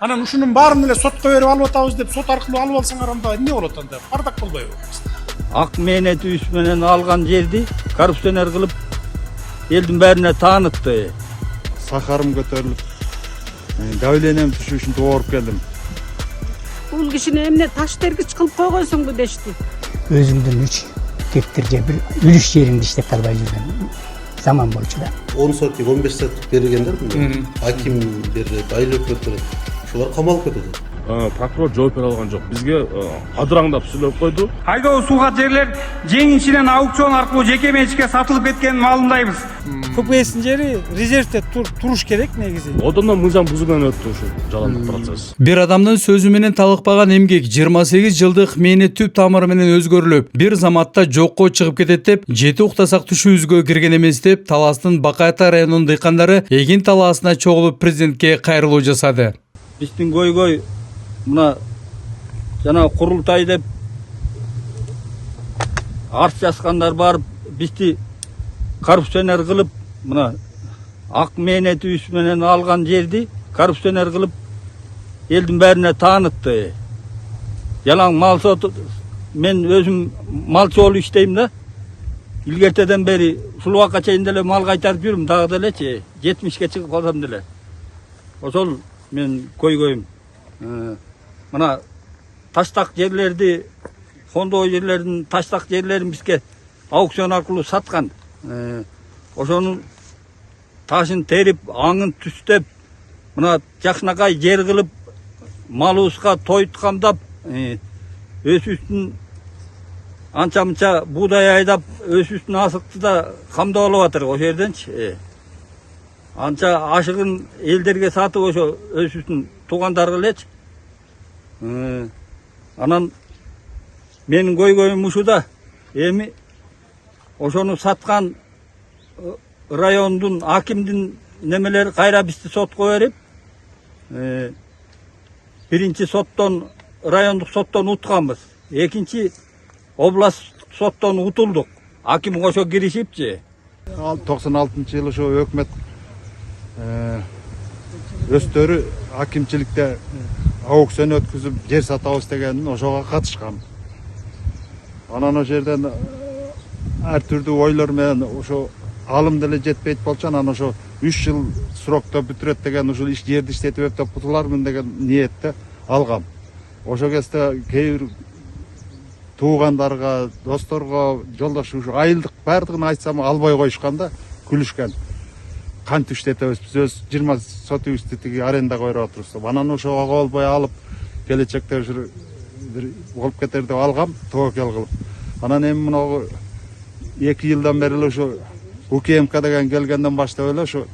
Анан ушунун баарын эле сотко берип алып атабыз деп сот аркылуу алып алсаңар анда эмне болот анда? Бардак болбойбу? Ак мeenет үс менен алган жерди коррупционер кылып элдин бээрине таанытты. Сахарым көтөрүлүп, давлением түшүү үчүн ооруп келдим. Бул кишини эмне таш тергич кылып койгонсуңбу дешти. Өзүңдүн 3 гектар же бир үлүш жериңди иштеп калбай жүргөн заман болчу да. 10 сотик 15 сотик бергендер аким берет, айыл өкмөт берет. Ошолор камалып кетет. Прокурор жооп бере алган жок. Бизге адыраңдап сүйлөп койду. Айдоо сууга жерлер жеңишинен аукцион аркылуу жеке менчикке сатылып кеткенин маалымдайбыз. КПСин жери резервте туруш керек негизи. Одондон мыйзам бузуу менен өттү ушул жаландык процесс. Бир адамдын сөзү менен талыкпаган эмгек 28 жылдык мээнет түп тамыры менен өзгөрүлүп, бир заматта жокко чыгып кетет деп, 7 уктасак түшүүбүзгө кирген эмес деп, Таластын Бакайта районунун дыйкандары эгин талаасына чогулуп президентке кайрылуу жасады. Биздин көйгөй мына жана курултай деп арыз жазгандар барып бизди коррупционер кылып, мына ак мeenет үс менен алган жерди коррупционер кылып элдин бээрине таанытты. Жалаң мал сот, мен өзүм малчы болуп иштейм да. Илгертеден бери ушул убакка чейин деле мал кайтарып жүрүм, дагы делечи 70ке чыгып калсам деле. Ошол мен көйгөйүм. Мына таштак жерлерди, фондоо жерлердин таштак жерлерин бизге аукцион аркылуу саткан. Ошонун ташын терип, аңын түстеп, мына жакшынакай жер кылып, малыбызга тоюткандап, өсүстүн анча-мынча буудай айдап, өсүстүн асыкты да камдап алып атыр ошол жерденчи. Анча ашыгын элдерге сатып ошо өсүстүн туугандарга элечи. Анан менин көйгөйүм ушу да. Эми ошону саткан райондун акимдин немелери кайра бизди сотко берип, биринчи соттон, райондук соттон утканбыз. Экинчи область соттон утулдук. Аким ошо киришипчи. 96-жылы ошо өкмөт өздөрү акимчиликте аукцион өткүзүп жер сатабыз дегенин ошого катышкан. Анан ошол жерден ар түрдүү ойлор менен ошо алым деле жетпейт болчу, анан ошо 3 жыл срокто бүтүрөт деген ушул иш жерди иштетип өптөп кутулармын деген ниетте алгам. Ошол кезде кээ бир туугандарга, досторго, жолдош ушу айылдык баардыгын айтсам албай коюшканда күлүшкөн. Кантип иштетебиз, биз өз 20 сотубузду тиги арендага берип атырбыз деп. Анан ошого болбой алып, келечекте ушу бир болуп кетер деп алгам, тоокел кылып. Анан эми мына 2 жылдан бери эле ушу УКМК деген келгенден баштап эле ушу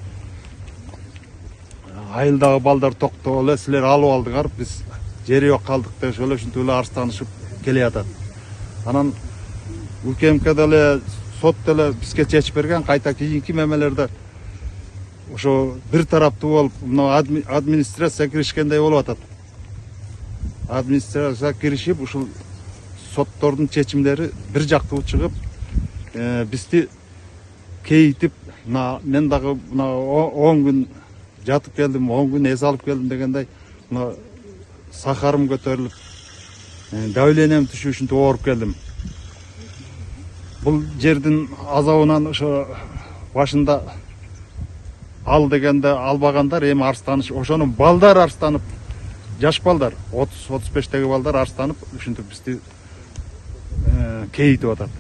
айылдагы балдар токтоп эле силер алып алдыңар, биз жери жок калдык деп ошол ушинтип эле арызданышып келиатат. Анан УКМК деле сот деле бизге чечип берген, кайта кийинки мемелерде ошо бир тараптуу болуп, мына администрация киришкендей болуп атат. Администрация киришип, ушул соттордун чечимдери бир жактуу чыгып, бизди кейитип, мен дагы 10 күн жатып келдим, 10 күн эс алып келдим дегендей, сахарым көтөрүлүп, давлением түшүү үчүн ооруп келдим. Бул жердин азабынан ошо башында ал дегенде албагандар эми арызданыш, ошону балдар арызданып, жаш балдар, 30-35теги балдар арызданып, ушинтип бизди кейитип атат.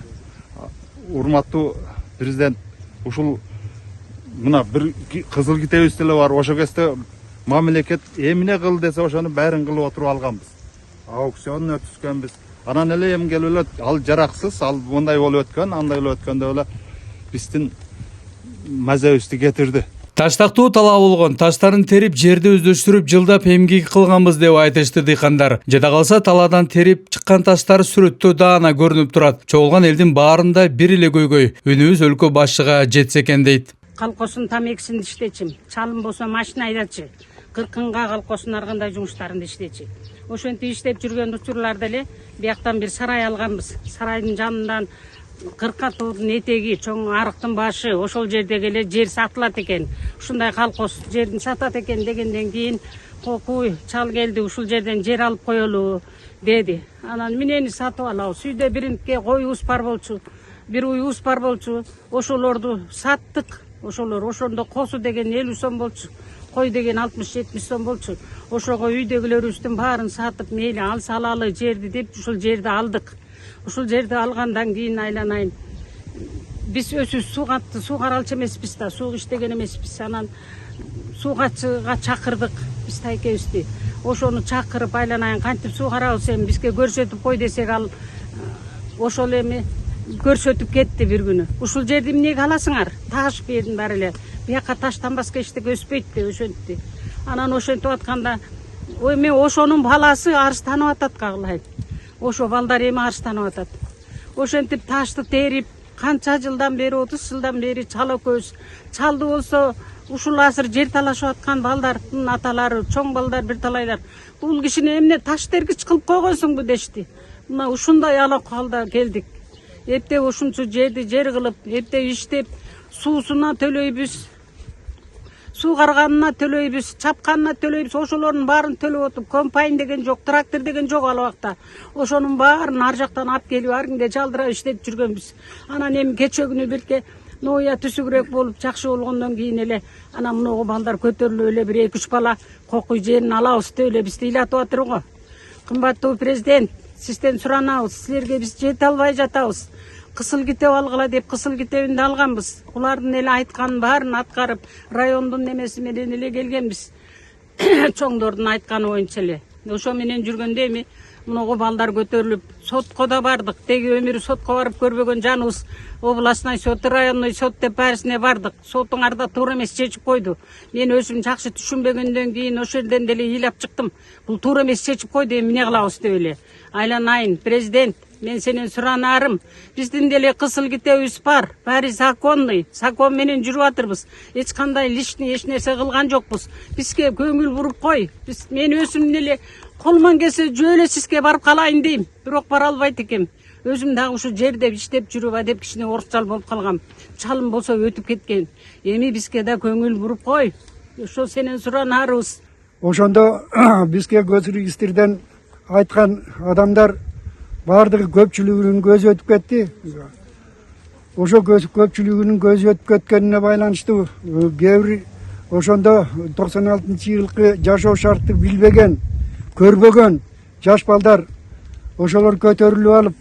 Урматтуу президент, ушул мына бир кызыл китебиз деле бар, ошол кезде мамлекет эмне кыл десе ошону баарын кылып отуруп алганбыз. Аукцион өткүзгөнбүз. Анан эле эми келип эле ал жараксыз, ал мындай болуп өткөн, андай болуп өткөн деп эле биздин мазебизди кетирди. Таштактуу талап болгон таштарын терип жерди өздөштүрүп жылдап эмгек кылганбыз деп айтышты дыйкандар. Жада калса талаадан терип чыккан таштар сүрөттө даана көрүнүп турат. Чогулган элдин баарында бир эле көйгөй, үнүбүз өлкө башчыга жетсе экен дейт. Калкосун тамекисин иштечим, чалым болсо машина айдачы, кыркынга калкосун ар кандай жумуштарында иштечи. Ошентип иштеп жүргөн учурларда эле бияктан бир сарай алганбыз. Сарайдын жанынан кыркатуудун этеги, чоң арыктын башы, ошол жердеги эле жер сатылат экен. Ушундай калкос жерин сатат экен дегенден кийин кокуй чал келди, ушул жерден жер алып коелу деди. Анан менени сатып алабыз. Үйдө биринтке коюбуз бар болчу, бир уюбуз бар болчу. Ошолорду саттык. Ошолор ошондо косу деген 50 сом болчу. Кой деген 60-70 сом болчу. Ошого үйдөгүлөрүбүздүн баарын сатып, мейли алса алалы жерди деп ушул жерди алдык. Ушул жерди алгандан кийин айланайын. Биз өзүбүз суу каралчы эмеспиз да, суу иштеген эмеспиз. Анан суугачыга чакырдык биз тайкебизди. Ошону чакырып айланайын кантип суу карабыз эми бизге көрсөтүп кой десек, ал ошол эми көрсөтүп кетти бир күнү. Ушул жерди эмнеге аласыңар? Таш бердин баары эле. Бияка таштанбаска эчтеке өспөйт деп ошентти. Анан ошентип атканда, ой мен ошонун баласы арыстанып атат кагылайын. Ошо балдар эми арыстанып атат. Ошентип ташты терип, канча жылдан бери, 30 жылдан бери чал экөөбүз. Чалды болсо ушул азыр жер талашып аткан балдардын аталары, чоң балдар бир талайлар. Бул кишини эмне таш тергич кылып койгонсуңбу дешти. Мына ушундай алакалда келдик. Эптеп ушунчу жерди жер кылып, эптеп иштеп, суусуна төлөйбүз. Суу карганына төлөйбүз, чапканына төлөйбүз. Ошолордун баарын төлөп отуп, комбайн деген жок, трактор деген жок ал убакта. Ошонун баарын ар жактан алып келип, ар кимде жалдырап иштеп жүргөнбүз. Анан эми кече күнү бирке ноя түсүгүрөөк болуп, жакшы болгондон кийин эле анан мунугу балдар көтөрүлүп эле бир 2-3 бала кокуй жерин алабыз деп эле бизди ыйлатып атыр го. Кымбаттуу президент, сизден суранабыз, силерге биз жете албай жатабыз. Кысыл китеп алгыла деп кысыл китебинди алганбыз. Улардын эле айтканын баарын аткарып, райондун немеси менен эле келгенбиз. Чоңдордун айтканы боюнча эле. Ошо менен жүргөндө эми мунугу балдар көтөрүлүп, сотко да бардык. Теги өмүрү сотко барып көрбөгөн жаныбыз областной сот, районный сот деп баарысына бардык. Сотуңар да туура эмес чечип койду. Мен өзүм жакшы түшүнбөгөндөн кийин ошол жерден деле ыйлап чыктым. Бул туура эмес чечип койду, эми эмне кылабыз деп эле. Айланайын, президент, мен сенен суранарым. Биздин деле кысыл китебибиз бар. Баары законный, закон менен жүрүп атырбыз. Эч кандай лишний эч нерсе кылган жокпуз. Бизге көңүл буруп кой. Мен өзүм деле колуман келсе жөө сизге барып калайын дейм. Бирок бара албайт экем. Өзүм дагы ушу жерде иштеп жүрүп адеп кичине орусчал болуп калгам. Чалым болсо өтүп кеткен. Эми бизге да көңүл буруп кой. Ошо сенен суранарыбыз. Ошондо бизге көчүргүчтөрдөн айткан адамдар баардыгы көпчүлүгүнүн көзү өтүп кетти. Ошо көпчүлүгүнүн көзү өтүп кеткенине байланыштуу кээ бир ошондо 96-жылкы жашоо шартты билбеген, көрбөгөн жаш балдар ошолор көтөрүлүп алып,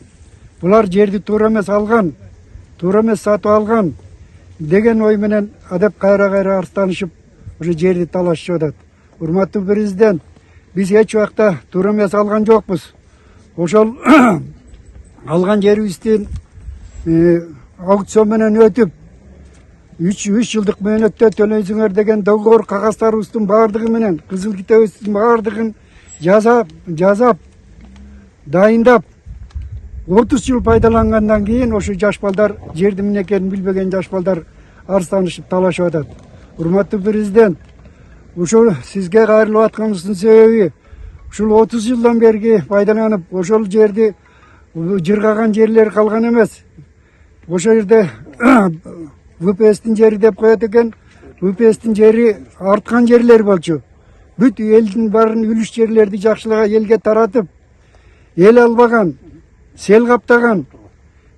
булар жерди туура эмес алган, туура эмес сатып алган деген ой менен адеп кайра арстанышып, ошо жерди талашып атат. Урматтуу президент, биз эч убакта туура эмес алган жокпуз. Ошол алган жерибиздин аукцион менен өтүп 3 жылдык мөөнөттө төлөйсүңөр деген договор кагаздарыбыздын баардыгы менен кызыл китебибиздин баардыгын жазап дайындап 30 жыл пайдалангандан кийин ошо жаш балдар жердин эмне экенин билбеген жаш балдар арстанышып талашып атат. Урматтуу президент, ушул сизге кайрылып атканыбыздын себеби ушул 30 жылдан берги пайдаланып, ошол жерди жыргаган жерлер калган эмес. Ошол жерде ВПСтин жери деп коет экен. ВПСтин жери арткан жерлер болчу. Бүт элдин баарын үлүш жерлерди жакшылыгы элге таратып, эл албаган, сел каптаган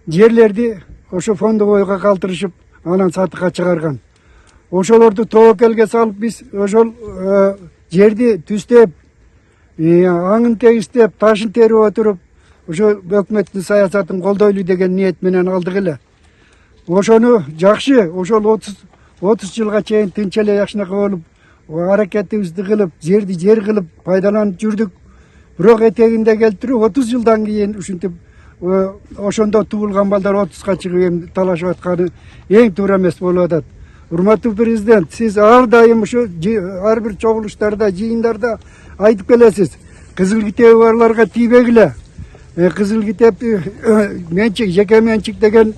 жерлерди ошо фондо бойго калтырышып, анан сатыкка чыгарган. Ошолорду тобокелге салып, биз ошол жерди түстөп, аңын тегистеп, ташын терип отуруп, ошо өкмөттүн саясатын колдойлу деген ниет менен алдык эле. Ошону жакшы, ошол 30 жылга чейин тынч эле жакшынакай болуп, аракетибизди кылып, жерди жер кылып пайдаланып жүрдүк. Бирок этегинде келтирип 30 жылдан кийин ушинтип ошондо туулган балдар 30га чыгып эми талашып атканы эң туура эмес болуп атат. Урматтуу президент, сиз ар дайым ушу ар бир чогулуштарда, жыйындарда айтып келесиз. Кызыл китеби барларга тийбегиле. Кызыл китепти менчик, жеке менчик деген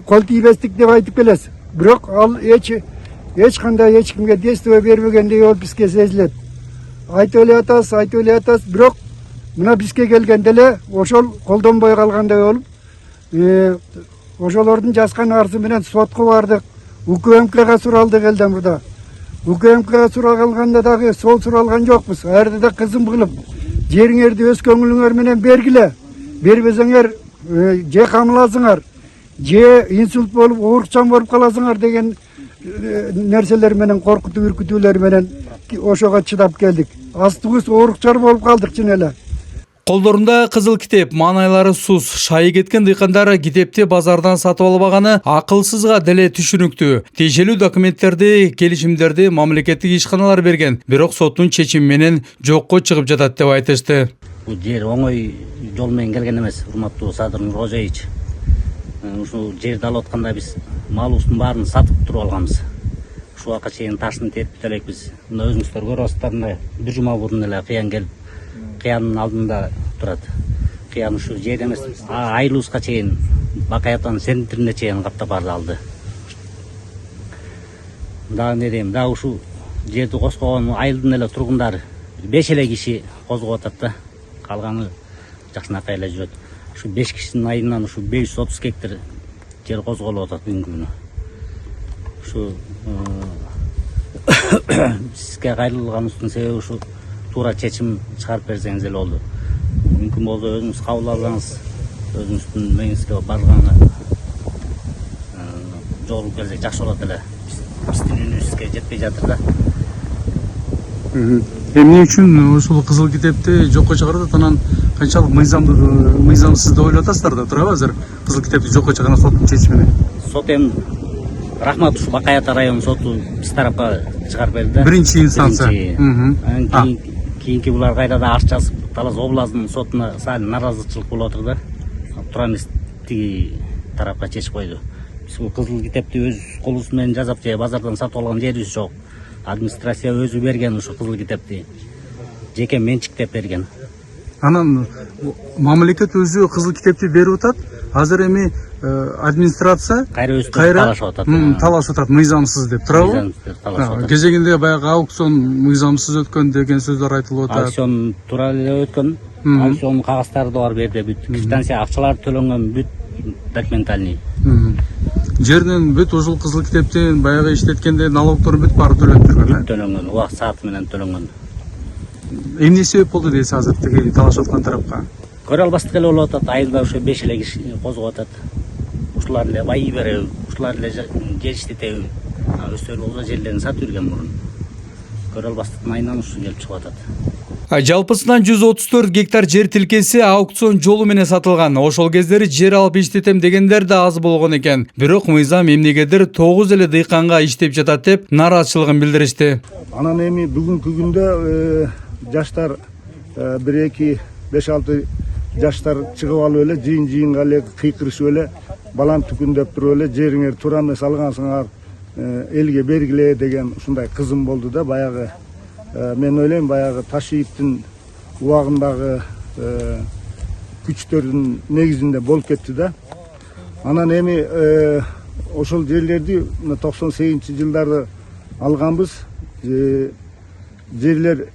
кол тийбестик деп айтып келесиз. Бирок ал эч кандай эч кимге действие бербегендей болуп бизге сезилет. Айтып эле атабыз, бирок мына бизге келгенде эле ошол колдонбой калгандай болуп, ошолордун жазган арызы менен сотко бардык, УКМКга суралдык элден мурда. УКМК суралганда дагы сол суралган жокпуз. Арды да кызым кылып, жериңерди өз көңүлүңөр менен бергиле. Бербесеңер же камыласыңар, же инсульт болуп, оорукчан болуп каласыңар деген нерселер менен, коркутуу үркүтүүлөр менен ошого чыдап келдик. Астыбыз оорукчар болуп калдык чын эле. Колдорунда кызыл китеп, маанайлары сус, шайы кеткен дыйкандар китепти базардан сатып албаганы акылсызга деле түшүнүктүү. Тиешелүү документтерди, келишимдерди мамлекеттик ишканалар берген, бирок соттун чечими менен жокко чыгып жатат деп айтышты. Бул жер оңой жол менен келген эмес, урматтуу Садыр Нуркожоевич. Ушул жерди алып атканда биз малыбыздын баарын сатып туруп алганбыз. Ушул убакка чейин ташын тертип элекпиз. Мына өзүңүздөр көрүп атсыздар, бир жума бурун эле кыян келип, кыянын алдында турат. Кыян ушул жер эмес, айылыбызга чейин, Бакаятанын сендирине чейин каптап алды. Дагы не дейм, дагы ушул жерди козгогон айылдын эле тургундары 5 эле киши козгоп атат да. Калганы жакшынакай эле жүрөт. Ушу 5 кишинин айынан ушу 530 гектар жер козголуп атат бүгүнкү күнү. Ушу сизге кайрылганыбыздын себеби ушу туура чечим чыгарып берсеңиз эле болду. Мүмкүн болсо өзүңүз кабыл алсаңыз, өзүңүздүн мээңизге барганга жолугуп келсек жакшы болот эле. Биздин үнүбүзгө жетпей жатыр да. Эмне үчүн ушул кызыл китепти жокко чыгарып, анан канчалык мыйзамсыз деп ойлоп атасыздар да, туурабы азыр? Кызыл китепти жокко чыгарган соттун чечимине. Сот эми рахмат ушу Бакаята район соту биз тарапка чыгарып берди. Биринчи инстанция. Кийинки булар кайда да арыз жазып, Талас областынын сотуна салым наразычылык болуп атыр да. Туура эмес тиги тарапка чечип койду. Биз бул кызыл китепти өз колубуз менен жазап же базардан сатып алган жерибиз жок. Администрация өзү берген ушу кызыл китепти. Жеке менчиктеп берген. Анан мамлекет өзү кызыл китепти берип атат. Азыр эми администрация кайра талашып атат. Талашып атат мыйзамсыз деп, туурабы? Кезегинде баягы аукцион мыйзамсыз өткөн деген сөздөр айтылып атат. Аукцион туура эле өткөн. Аукцион кагаздары да бар берди, бүт квитанция, акчалар төлөнгөн, бүт документальный. Жерден бүт ушул кызыл китептен баягы иштеткенде налогдор бүт баары төлөнүп жүргөн. Бүт төлөнгөн, убак сааты менен төлөнгөн. Эмне себеп болду дейсиз азыр тиги талашып аткан тарапка? Көрө албастык эле болуп атат. Айылда ошо 5 эле киши козгоп атат. Ушулар эле байый береби, ушулар эле жер иштетеби. Өздөрү болсо жерлерин сатып жүргөн мурун. Көрө албастыктын айынан ушу келип чыгып атат. Жалпысынан 134 гектар жер тилкеси аукцион жолу менен сатылган. Ошол кездери жер алып иштетем дегендер да аз болгон экен. Бирок мыйзам эмнегедир 9 эле дыйканга иштеп жатат деп нараатчылыгын билдиришти. Анан эми бүгүнкү күндө жаштар 1-2 5-6 жаштар чыгып алып эле жыйынга эле кыйкырышып эле балам түкүндөп туруп эле жериңер туура эмес алгансыңар, элге бергиле деген ушундай кызым болду да. Баягы мен ойлойм, баягы Ташиевдин убагындагы күчтөрдүн негизинде болуп кетти да. Анан эми ошол жерлерди 98-жылдары алганбыз. Жерлер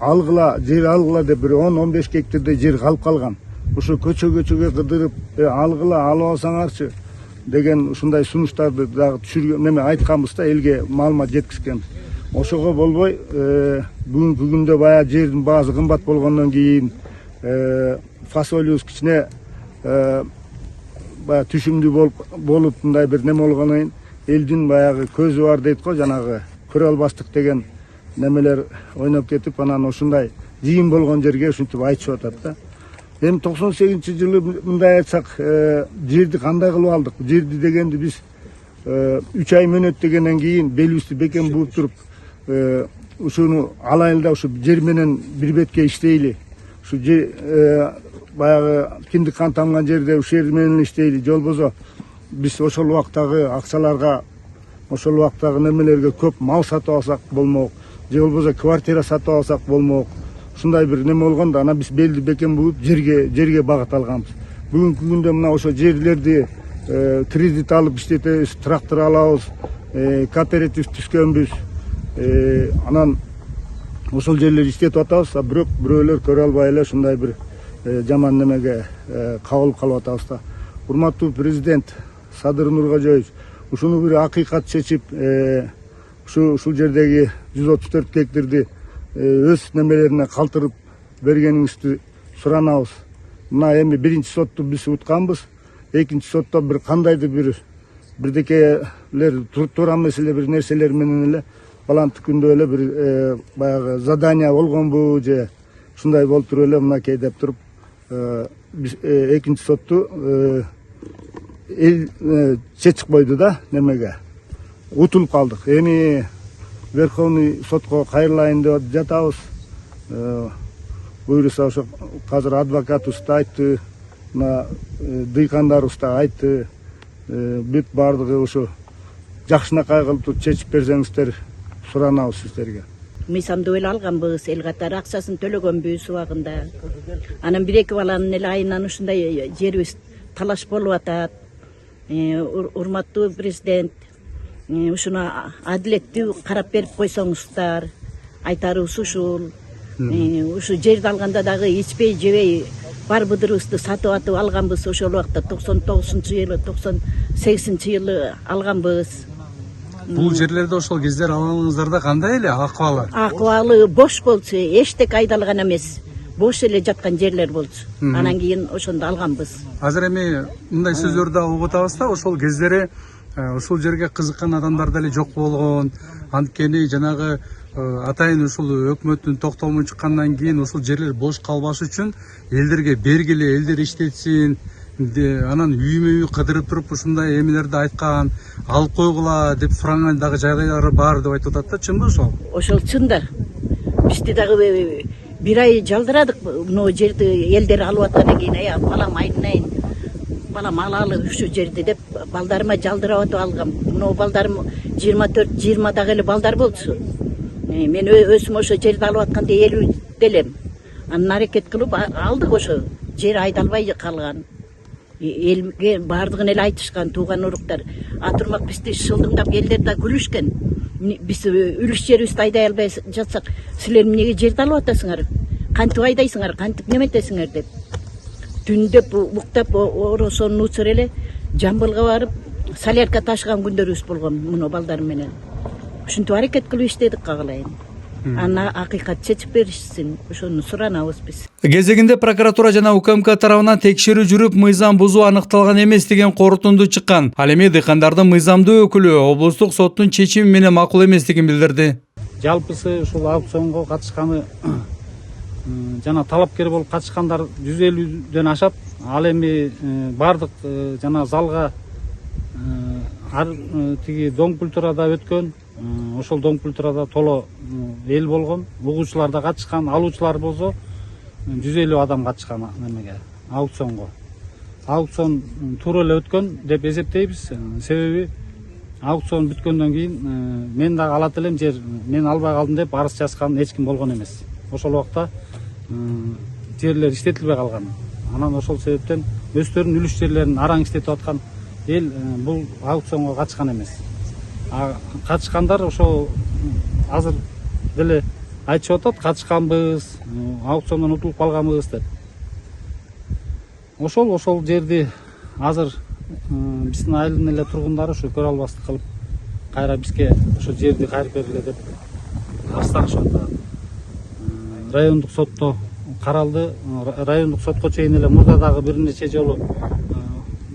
алгыла деп бир 10-15 гектардай жер калып калган. Ошо көчөгө кыдырып алгыла, алып алсаңарчы деген ушундай сунуштарды дагы түшүргөн, неме айтканбыз да, элге маалымат жеткизгенбиз. Ошого болбой бүгүнкү күндө баягы жердин баасы кымбат болгондон кийин фасолиубуз кичине баягы түшүмдүү болуп мындай бир неме болгондон кийин элдин баягы көзү бар дейт го, жанагы көрө албастык деген немелер ойноп кетип, анан ушундай жыйын болгон жерге ушинтип айтышып атат да. Эми 98-жылы мындай айтсак, жерди кандай кылып алдык? Жерди дегенди биз 3 ай мөөнөттөгөндөн кийин белибизди бекем бууп туруп, ушуну алайлы да ушу жер менен бир бетке иштейли. Ушу баягы киндик кан тамган жерде ушул жер менен иштейли. Же болбосо биз ошол убактагы акчаларга, ошол убактагы немелерге көп мал сатып алсак болмок, же болбосо квартира сатып алсак болмок. Ушундай бир неме болгон да, анан биз белди бекем бууп жерге багыт алганбыз. Бүгүнкү күндө мына ошо жерлерди кредит алып иштетебиз, трактор алабыз, кооператив түзгөнбүз. Анан ошол жерлерди иштетип атабыз, бирок бирөөлөр көрө албай эле ушундай бир жаман немеге кабылып калып атабыз да. Урматтуу президент Садыр Нуркожоевич ушуну бир акыйкат чечип, ушул жердеги 134 гектарды өз немелерине калтырып бергениңизди суранабыз. Мына эми биринчи сотту биз утканбыз. Экинчи сотто бир кандайдыр бирдекелер туура маселе бир нерселер менен эле баланты күндө эле бир баягы задание болгонбу же ушундай болуп туруп эле мынакей деп туруп биз экинчи сотту эл чечип койду да немеге. Утулуп калдык. Эми Верховный сотко кайрылайын деп жатабыз. Буюрса ошо азыр адвокатыбыз да айтты, мына дыйкандарыбыз да айтты. Бүт бардыгы ошо жакшынакай кылып чечип берсеңиздер суранабыз сиздерге. Мыйзамдуу эле алганбыз, эл катары акчасын төлөгөнбүз убагында. Анан 1-2 баланын эле айынан ушундай жерибиз талаш болуп атат. Урматтуу президент, ушуну адилеттүү карап берип койсоңуздар, айтарыбыз ушул. Ушу жерди алганда дагы ичпей жебей бар быдырыбызды сатып атып алганбыз. Ошол убакта 99-жылы, 98-жылы алганбыз. Бул жерлерде ошол кездер алганыңыздарда кандай эле акыбалы? Акыбалы бош болчу, эчтек айдалган эмес. Бош эле жаткан жерлер болчу. Анан кийин ошондо алганбыз. Азыр эми мындай сөздөрдү угуп атабыз да, ошол кездери ушул жерге кызыккан адамдар деле жок болгон. Анткени жанагы атайын ушул өкмөттүн токтомун чыккандан кийин ушул жерлер бош калбаш үчүн элдерге бергиле, элдер иштетсин, анан үймө үй кыдырып туруп ушундай эмелерди айткан, алып койгула деп суранган дагы жагдайлар бар деп айтып атат да, чынбы ошол? Ошол чын да. Бизди дагы бир ай жалдырадык мына жерди элдер алып аткандан кийин, балам айнайын, балам алалы ушу жерди деп балдарыма жалдырап атып алгам. Мына балдарым 24-20 дагы эле балдар болчу. Мен өзүм ошо жерди алып атканда 50 делем. Анан аракет кылып алдык, ошо жер айдалбай калган. Элге бардыгын эле айтышкан тууган уруктар. Атурмак бизди шылдыңдап элдер да күлүшкөн. Биз үлүш жерибизди айдай албай жатсак, силер эмнеге жерди алып атасыңар? Кантип айдайсыңар, кантип неметесиңер деп. Түндөп, уктап, оросонун учур эле Жамбылга барып, солярка ташыган күндөрүбүз болгон муну балдар менен. Ушинтип аракет кылып иштедик кагалайын. Ана акыйкат чечип беришсин, ошону суранабыз биз. Кезегинде прокуратура жана УКМК тарабынан текшерүү жүрүп, мыйзам бузуу аныкталган эмес деген корутунду чыккан. Ал эми дыйкандардын мыйзамдуу өкүлү облустук соттун чечими менен макул эместигин билдирди. Жалпысы ушул аукционго катышканы жана талапкер болуп катышкандар 150дөн ашат. Ал эми бардык жана залга тиги Доң культурада өткөн, ошол Доң культурада толо эл болгон, угуучулар да катышкан, алуучулар болсо 150 адам катышкан немеге, аукционго. Аукцион туура эле өткөн деп эсептейбиз. Себеби аукцион бүткөндөн кийин мен дагы алат элем жер, мен албай калдым деп арыз жазган эч ким болгон эмес. Ошол убакта жерлер иштетилбей калган. Анан ошол себептен өздөрүнүн үлүш жерлерин араң иштетип аткан эл бул аукционго катышкан эмес. Катышкандар ошо азыр деле айтышып атат, катышканбыз, аукциондон утулуп калганбыз деп. Ошол жерди азыр биздин айылдын эле тургундары ушу көрө албастык кылып, кайра бизге ошо жерди кайрып бергиле деп башташып атат. Райондук сотто каралды, райондук сотко чейин эле мурда дагы бир нече жолу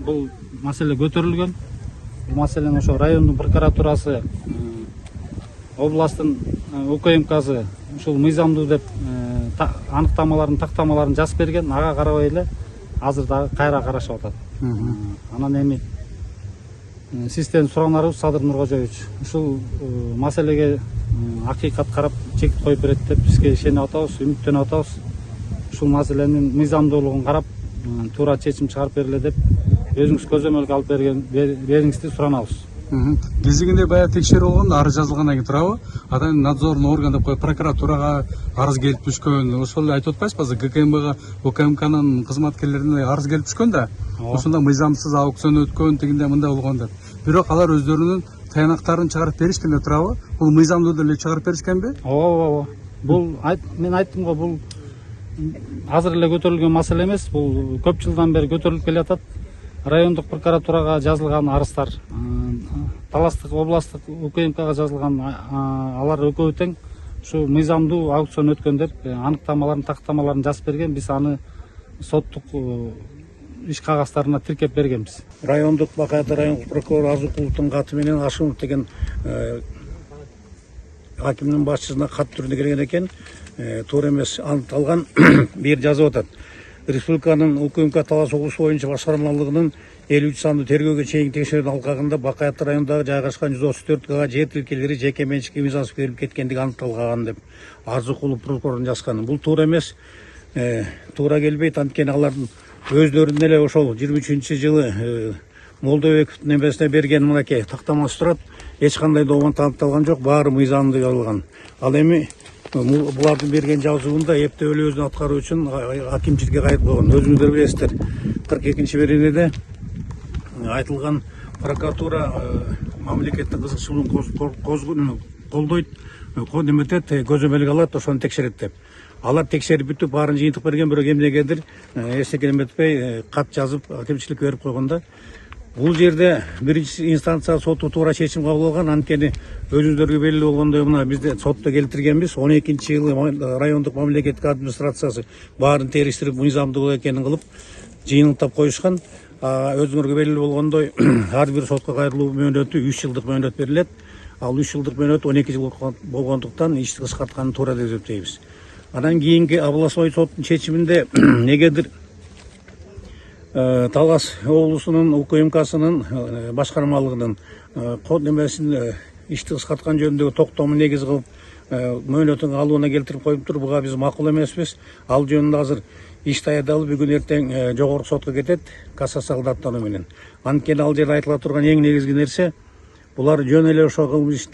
бул маселе көтөрүлгөн. Бул маселени ошо райондун прокуратурасы, областтын УКМКсы ушул мыйзамдуу деп аныктамаларын, тактамаларын жазып берген. Ага карабай эле азыр дагы кайра карашып атат. Анан эми сизден суранарыбыз, Садыр Нуркожоевич, ушул маселеге акыйкат карап чекит коюп берет деп бизге ишенип атабыз, үмүттөнүп атабыз. Ушул маселенин мыйзамдуулугун карап туура чечим чыгарып бергиле деп өзүңүз көзөмөлгө алып бериңизди суранабыз. Кезигинде баягы текшерүү болгон, арыз жазылгандан кийин турабы? Атайын надзорный орган деп коюп прокуратурага арыз келип түшкөн. Ошол эле айтып атпайсызбы? ГКМБга, УКМКнын кызматкерлерине арыз келип түшкөн да. Ошондо мыйзамсыз аукцион өткөн, тигинде мындай болгон деп. Бирок алар өздөрүнүн таянактарын чыгарып беришкен деп турабы? Бул мыйзамдуу деле чыгарып беришкенби? Ооба. Бул мен айттым го, бул азыр эле көтөрүлгөн маселе эмес. Бул көп жылдан бери көтөрүлүп келе жатат. Райондук прокуратурага жазылган арыздар, таластык областтык УКМКга жазылган алар экөө тең ушу мыйзамдуу аукцион өткөн деп аныктамаларын тактамаларын жазып берген. Биз аны соттук иш кагазддарына тиркеп бергенбиз. Райондук Бакай Ата райондук прокурору Арзыкуловдун каты менен Ашимов деген акимдин башчысына кат түрүндө келген экен. Туура эмес аныкталган бир жазып атат. Республиканын УКМК Талас облусу боюнча башкармалыгынын 53 сандуу тергөөгө чейинки текшерүү алкагында Бакай Ата районундагы жайгашкан 134 га жер тилкелери жеке менчикке мыйзамсыз берилип кеткендиги аныкталган деп Арзыкулов прокурордун жазганы. Бул туура эмес, туура келбейт. Анткени алардын өздөрүнүн эле ошол 23-жылы Молдобековдун эмесине берген мынакей тактамасы турат. Эч кандай добон таныкталган жок, баары мыйзамдуу алган. Ал эми булардын берген жазуунда эптөө өзүн аткаруу үчүн акимчиликке кайтып койгон. Өзүңүздөр билесиздер, 42-беренеде айтылган прокуратура мамлекеттик кызыкчылыгын колдойт, неметет, көзөмөлгө алат, ошону текшерет деп. Алар текшерип бүтүп баарын жыйынтык берген, бирок эмнегедир эчтеке эметпей кат жазып акимчиликке берип койгонда. Бул жерде биринчи инстанция соту туура чечим кабыл алган. Анткени өзүңүздөргө белгилүү болгондой мына бизде сотто келтиргенбиз. 12-жылы райондук мамлекеттик администрациясы баарын териштирип мыйзамдуу экенин кылып жыйынтыктап коюшкан. Өзүңөргө белгилүү болгондой ар бир сотко кайрылуу мөөнөтү 3 жылдык мөөнөт берилет. Ал 3 жылдык мөөнөт 12 жыл болгондуктан ишти кыскартканын туура деп эсептейбиз. Анан кийинки областной соттун чечиминде негедир Талас облусунун УКМКсынын башкармалыгынын немесин ишти кыскарткан жөнүндөгү токтомун негиз кылып мөөнөтүн алууна келтирип коюптур. Буга биз макул эмеспиз. Ал жөнүндө азыр иш даярдалып бүгүн эртең жогорку сотко кетет кассациялык даттануу менен. Анткени ал жерде айтыла турган эң негизги нерсе булар жөн эле ошо кылмыш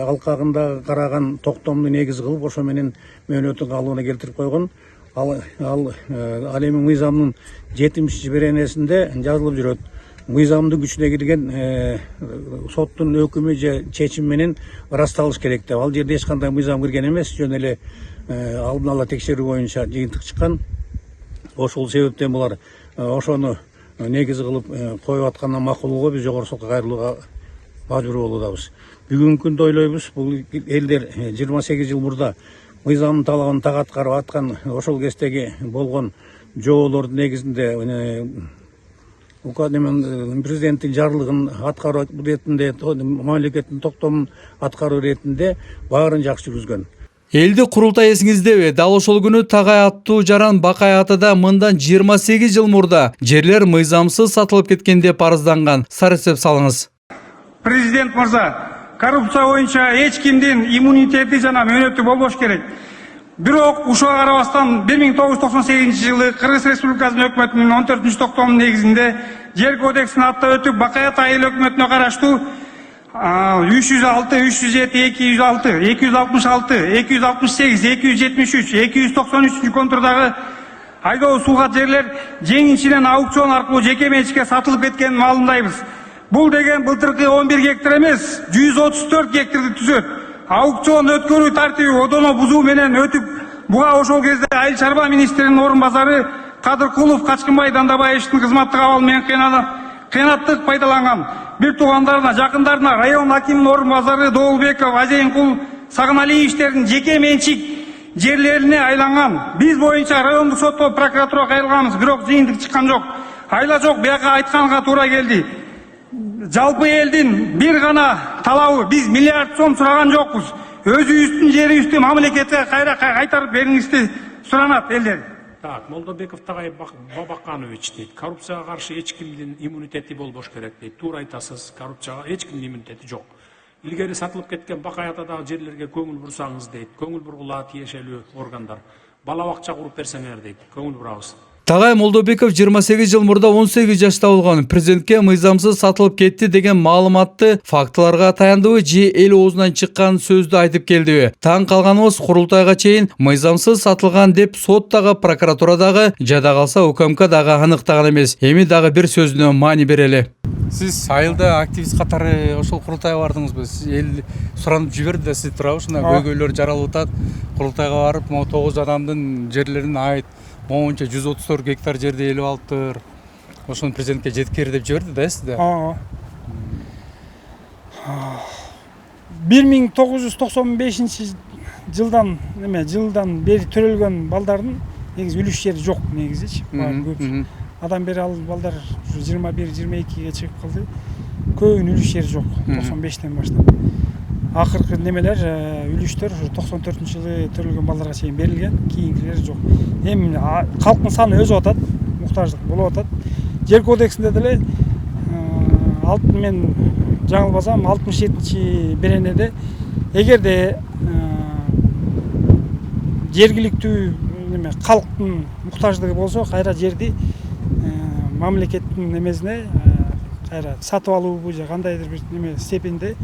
алкагында караган токтомду негиз кылып ошо менен мөөнөтүн алууна келтирип койгон. Ал эми мыйзамдын 70-беренесинде жазылып жүрөт. Мыйзамдын күчүнө кирген соттун өкүмү же чечими менен ырасталыш керек деп. Ал жерде эч кандай мыйзам кирген эмес, жөн эле алдын ала текшерүү боюнча жыйынтык чыккан. Ошол себептен булар ошону негиз кылып коюп аткандан макулго биз жогорку сотко кайрылууга мажбур болуудабыз. Бүгүнкү күндө ойлойбуз, бул элдер 28 жыл мурда мыйзамдын талабын так аткарып аткан ошол кездеги болгон жоолордун негизинде президенттин жарлыгын аткаруу иретинде, мамлекеттин токтомун аткаруу иретинде баарын жакшы жүргүзгөн. Элди курултай эсиңиздеби? Дал ошол күнү Tagay аттуу жаран Бакай Атада мындан 28 жыл мурда жерлер мыйзамсыз сатылып кеткен деп арызданган. Сарысеп салыңыз. Президент мырза, коррупция боюнча эч кимдин иммунитети жана мөөнөтү болбош керек. Бирок ушуга карабастан 1998 жылы Кыргыз Республикасынын өкмөтүнүн 14 токтомунун негизинде жер кодексин аттап өтүп Бакай Ата айыл өкмөтүнө караштуу 306, 307, 206, 266, 268, 273, 293 контурдагы айдоо сууга жерлер жеңинчинен аукцион аркылуу жеке менчикке сатылып кеткенин маалымдайбыз. Бул деген былтыркы 11 гектар эмес, 134 гектарды түзөт. Аукцион өткөрүү тартиби одоно бузуу менен өтүп, буга ошол кезде айыл чарба министринин орун базары Кадыркулов Качкынбай Дандабаевичтин кызматтык абалы менен кыянаттык пайдаланган. Бир туугандарына, жакындарына район акиминин орун базары Доолбеков, Азейинкул Сагыналиевичтердин жеке менчик жерлерине айланган. Биз боюнча райондук сотко прокуратурага кайрылганбыз, бирок жыйынтык чыккан жок. Айла жок, бияка айтканга туура келди. Жалпы элдин бир гана талабы, биз миллиард сом сураган жокпуз. Өзүбүздүн жерибизди мамлекетке кайтарып бериңизди суранат элдер. Так, Молдобеков Tagay Бабаканович дейт. Коррупцияга каршы эч кимдин иммунитети болбош керек дейт. Туура айтасыз, коррупцияга эч кимдин иммунитети жок. Илгери сатылып кеткен Бакай Атадагы жерлерге көңүл бурсаңыз дейт. Көңүл бургула тиешелүү органдар. Бала бакча куруп берсеңер дейт. Көңүл бурабыз. Tagay Молдобеков 28 жыл мурда 18 жашта болгон. Президентке мыйзамсыз сатылып кетти деген маалыматты фактыларга таяндыбы же эл оозунан чыккан сөздү айтып келдиби? Таң калганыбыз курултайга чейин мыйзамсыз сатылган деп соттагы, прокуратурадагы, жада калса УКМК дагы аныктаган эмес. Эми дагы бир сөзүнө маани берели. Сиз айылда активист катары ошол курултайга бардыңызбы? Эл суранып жиберди да, сиз туурабы? Ушундай көйгөйлөр жаралып атат. Курултайга барып, могу 9 адамдын жерлерин айт Моңунча 134 гектар жерди элип алыптыр. Ошону президентке жеткир деп жиберди да сизде. 1995 жылдан бери төрөлгөн балдардын негизи үлүш жери жок негизичи. Көп. Адан бери ал балдар 21-22ге чыгып калды. Көбүнүн үлүш жери жок 95тен баштап. Акыркы немелер үлүштөр 94-жылы төрөлгөн балдарга чейин берилген, кийинкилери жок. Эми калктын саны өзүп атат, муктаждык болуп атат. Жер кодексинде деле мен жаңылбасам 67-беренеде эгерде жергиликтүү калктын муктаждыгы болсо, кайра жерди мамлекеттин немесине кайра сатып алуубу же кандайдыр бир неме степенде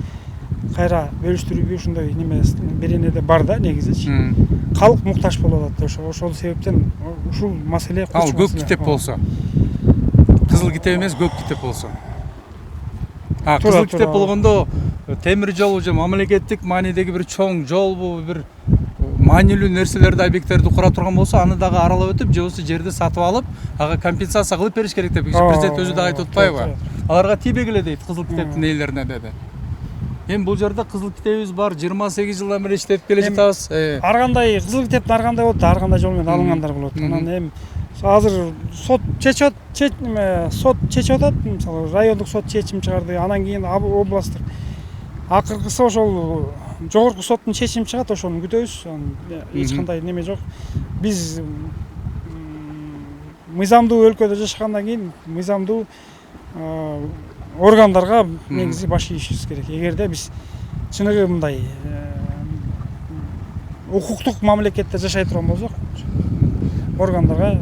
кайра бөлүштүрүүбү ушундай неме беренеде бар да негизичи. Калк муктаж болуп атат. Ошол себептен ушул маселе Ал көк китеп болсо. Кызыл китеп эмес, көк китеп болсо. Кызыл китеп болгондо темир жол же мамлекеттик маанидеги бир чоң жолбу, бир маанилүү нерселерди, объекттерди кура турган болсо, аны дагы аралап өтүп, же болбосо жерди сатып алып, ага компенсация кылып бериш керек деп президент өзү да айтып атпайбы? Аларга тийбегиле дейт кызыл китептин ээлерине деди. Эми бул жерде кызыл китебибиз бар, 28 жылдан бери иштеп келе жатабыз. Ар кандай кызыл китептин ар кандай болот, ар кандай жол менен алынгандар болот. Анан эми азыр сот чечип атат, мисалы райондук сот чечим чыгарды, анан кийин областтык. Акыркысы ошол жогорку соттун чечими чыгат, ошону күтөбүз. Эч кандай неме жок. Биз мыйзамдуу өлкөдө жашагандан кийин мыйзамдуу органдарга негизи баш ийишибиз керек. Эгерде биз чыныгы мындай укуктук мамлекетте жашай турган болсок, органдарга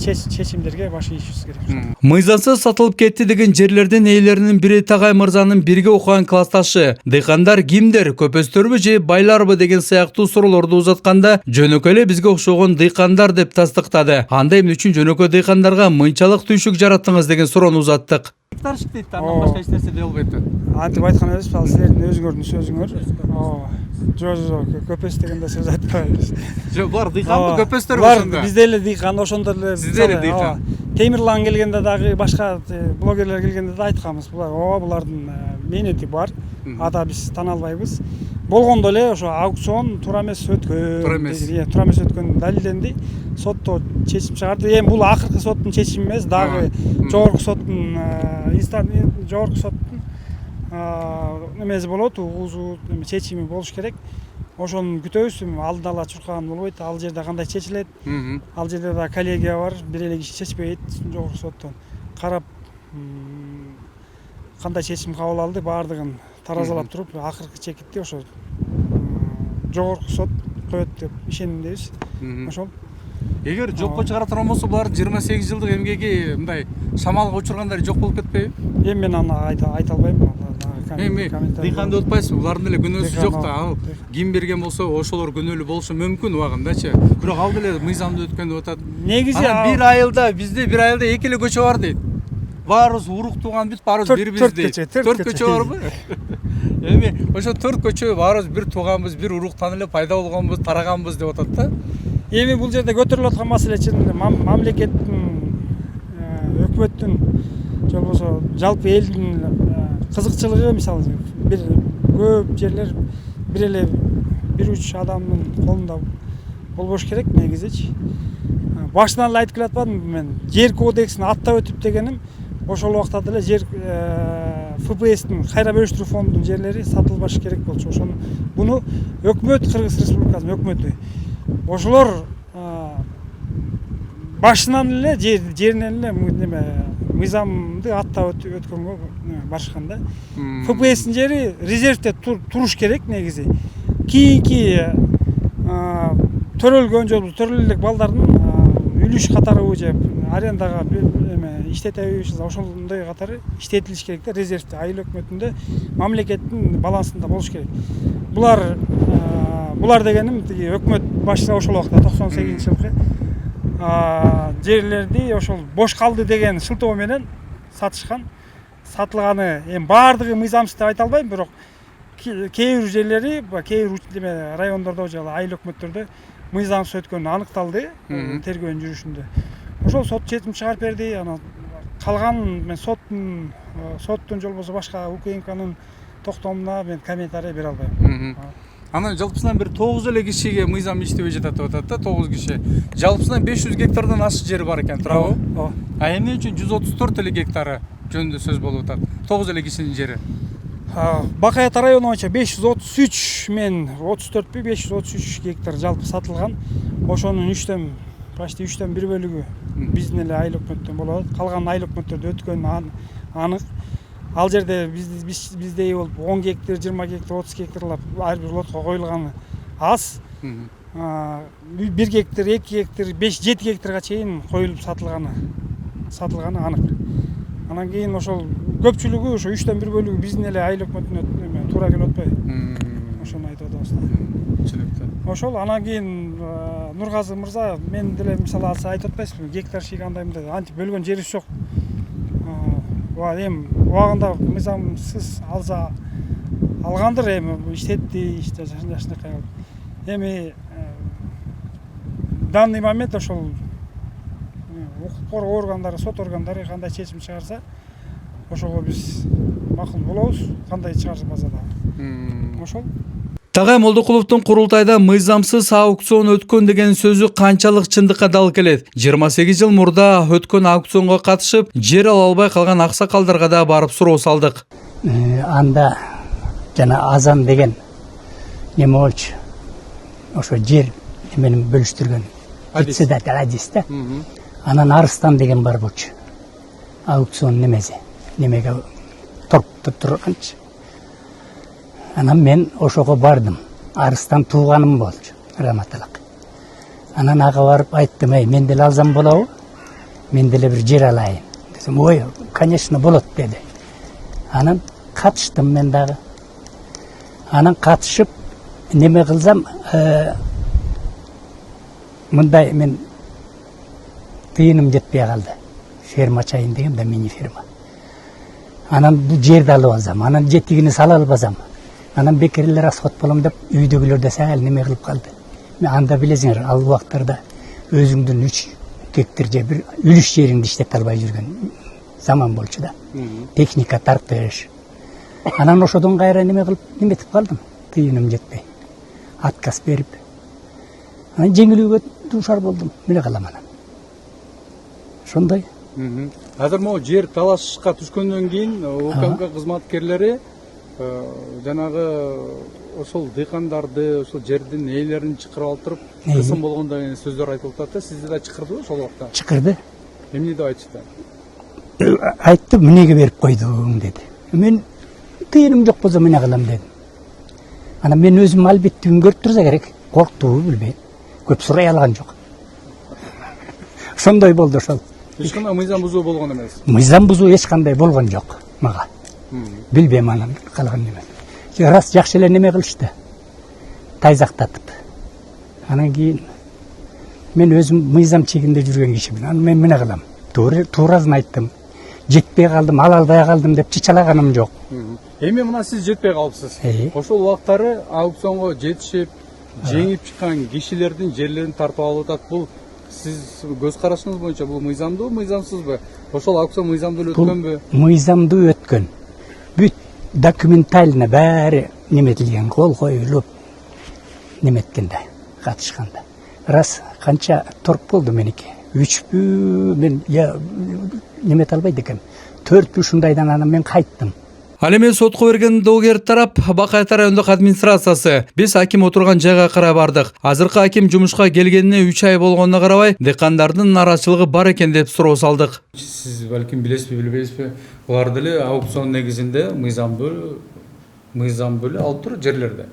чечимдерге баш ийишибиз керек. Мыйзамсыз сатылып кетти деген жерлердин ээлеринин бири Тагай мырзанын бирге окуган классташы. Дыйкандар кимдер, көпөстөрбү же байларбы деген сыяктуу суроолорду узатканда, жөнөкөй эле бизге окшогон дыйкандар деп тастыктады. Анда эмне үчүн жөнөкөй дыйкандарга мынчалык түйшүк жараттыңыз деген суроону узаттык. Гектарчык дейт, андан башка эч нерсе дей албайт. Антип айткан эмеспи, ал силердин өзүңөрдүн сөзүңөр. Жок, көпөс дегенде сөз айтпайбыз. Жок, булар дыйканбы, көпөстөр ошондо. Бизде эле дыйкан, ошондор эле. Сиздер эле дыйкан. Темирлан келгенде дагы башка блогерлер келгенде да айтканбыз. Булардын мээнети бар. Ада биз тана албайбыз. Болгондо эле ошо аукцион туура эмес өткөн. Туура эмес өткөн далилденди. Сотто чечим чыгарды. Эми бул акыркы соттун чечими эмес, дагы жогорку соттун немеси болот, угузу чечими болуш керек. Ошону күтөбүз. Алдын ала чуркаган болбойт. Ал жерде кандай чечилет? Ал жерде да коллегия бар, бир эле киши чечпейт жогорку соттон. Карап кандай чечим кабыл алды, баардыгын таразалап туруп, акыркы чекитти ошо жогорку сот коет деп ишенимдебиз. Ошол. Эгер жокко чыгара турган болсо, булардын 28 жылдык эмгеги мындай шамалга учургандар жок болуп кетпейби? Эми мен аны айта албайм. Эми дыйканды утпайсызбы? Булардын эле күнөөсү жок да. Ал ким берген болсо, ошолор күнөөлүү болушу мүмкүн убагындачы. Бирок ал деле мыйзамды өткөн деп атат. Негизи бир айылда, бизде бир айылда 2 эле көчө бар дейт. Баарыбыз урук тууган биз, баарыбыз бирибиз дейт. 4 көчө барбы? Эми ошо 4 көчө баарыбыз бир тууганбыз, бир уруктан эле пайда болгонбуз, тараганбыз деп атат да. Эми бул жерде көтөрүлүп аткан маселе чын мамлекеттин, өкмөттүн же болбосо жалпы элдин кызыкчылыгы, мисалы бир көп жерлер бир эле 1-3 адамдын колунда болбош керек негизичи. Башынан эле айтып келатпадымбы мен, жер кодексин аттап өтүп дегеним, ошол убакта деле жер ФПСтин кайра бөлүштүрүү фондунун жерлери сатылбаш керек болчу. Ошону буну өкмөт, Кыргыз Республикасынын өкмөтү ошолор башынан эле жеринен эле мыйзамды аттап өткөнгө барышкан да. ФПСтин жери резервде туруш керек негизи. Кийинки төрөлгөн же төрөлө элек балдардын үлүш катары же арендага иштетебиз, ошондой катары иштетилиш керек да, резервде, айыл өкмөтүндө, мамлекеттин балансында болуш керек. Булар дегеним өкмөт башчысы ошол убакта 98-жылкы жерлерди ошол бош калды деген шылтоо менен сатышкан. Сатылганы эми баардыгы мыйзамсыз деп айта албайм, бирок кээ бир жерлери, кээ бир райондордо же айыл өкмөттөрдө мыйзамсыз өткөнү аныкталды тергөөнүн жүрүшүндө. Ошол сот чечим чыгарып берди. Анан калган мен соттун же болбосо башка УКМКнын токтомуна мен комментарий бере албайм. Анан жалпысынан бир 9 эле кишиге мыйзам иштебей жатат деп атат да, 9 киши. Жалпысынан 500 гектардан ашык жери бар экен, туурабы? Ооба. А эмне үчүн 134 эле гектары жөнүндө сөз болуп атат? 9 эле кишинин жери. Бакай Ата району боюнча 533 мен 34 533 гектар жалпы сатылган. Ошонун 3төн почти 3төн 1 бөлүгү биздин эле айыл өкмөттөн болот. Калган айыл өкмөттөрдө өткөн анык. Ал жерде биздей болуп 10 гектар, 20 гектар, 30 гектарлап ар бир лотко коюлганы аз. 1 гектар, 2 гектар, 5-7 гектарга чейин коюлуп сатылганы анык. Анан кийин ошол көпчүлүгү ошо 3төн 1 бөлүгү биздин эле айыл өкмөтүнө туура келип атпайбы? Ошону айтып атабыз. Түшүнүктүү. Ошол анан кийин Нургазы мырза мен деле мисалы алса айтып атпайсызбы? Гектар шеги андай мындай антип бөлгөн жерибиз жок. Эми убагында мыйзамсыз алса алгандыр, эми иштетти, жашынакай болуп. Эми данный момент ошол укук коргоо органдары, сот органдары кандай чечим чыгарса, ошого биз макул болобуз. Кандай чыгарбаса дагы. Ошол. Тагай Молдокуловдун курултайда мыйзамсыз аукцион өткөн деген сөзү канчалык чындыкка дал келет? 28 жыл мурда өткөн аукционго катышып, жер ала албай калган аксакалдарга да барып суроо салдык. Анда жана азан деген неме болчу. Ошо жер менен бөлүштүргөн председатель адис да. Анан Арыстан деген бар болчу. Аукцион немеси. Немеге торуп турганчы. Анан мен ошого бардым. Арыстан тууганым болчу, раматалык. Анан ага барып айттым, мен деле алсам болобу? Мен деле бир жер алайын. Десем, ой, конечно, болот деди. Анан катыштым мен дагы. Анан катышып, неме кылсам, мындай мен тыйыным жетпей калды. Ферма ачайын дегем да, мини ферма. Анан бул жерди алып алсам, анан жетигини сала албасам. Анан бекерлер расход болом деп үйдөгүлөр да саал неме кылып калды. Мен анда билесиңер, ал убактарда өзүңдүн 3 гектар же бир үлүш жериңди иштете албай жүргөн заман болчу да. Техника тартыш. Анан ошодон кайра неме кылып неметип калдым. Тыйыным жетпей. Отказ берип. Анан жеңилүүгө дуушар болдум. Миле калам анан. Ошондой. Азыр могу жер талашышка түшкөндөн кийин УКМК кызматкерлери жанагы ошол дыйкандарды, ошол жердин ээлерин чакырып алып туруп, кысым болгондо сөздөр айтып атат да, сизди да чакырдыбы ошол убакта? Чакырды. Эмне деп айтышты? Айтты, мынеге берип койдуң деди. Мен тыйыным жок болсо эмне кылам дедим. Анан мен өзүм албеттигин көрүп турса керек, корктубу билбейм. Көп сурай алган жок. Ошондой болду ошол. Эч кандай мыйзам бузуу болгон эмес. Мыйзам бузуу эч кандай болгон жок мага. Билбейм анан калган неме. Рас жакшы эле неме кылышты. Тайзактатып. Анан кийин мен өзүм мыйзам чегинде жүргөн кишимин. Анан мен эмне кылам? Туурасын айттым. Жетпей калдым, ала албай калдым деп чычалаганым жок. Эми мына сиз жетпей калыпсыз. Ошол убактары аукционго жетишип, жеңип чыккан кишилердин жерлерин тартып алып атат. Бул сиз көз карашыңыз боюнча бул мыйзамдуу, мыйзамсызбы? Ошол аукцион мыйзамдуу өткөнбү? Мыйзамдуу өткөн. Бүт документально баары неметилген, кол коюлуп неметкенде, катышканда. Раз канча торп болду меники. 3 мен немете албайт экем. 4 ушундайдан анан мен кайттым. Ал эми сотко берген доогер тарап Бакай Ата райондук администрациясы. Биз аким отурган жайга карай бардык. Азыркы аким жумушка келгенине 3 ай болгонуна карабай, дыйкандардын нараачылыгы бар экен деп суроо салдык. Сиз балким билесизби, билбейсизби? Булар деле аукцион негизинде мыйзамдуу эле алып турат жерлерди.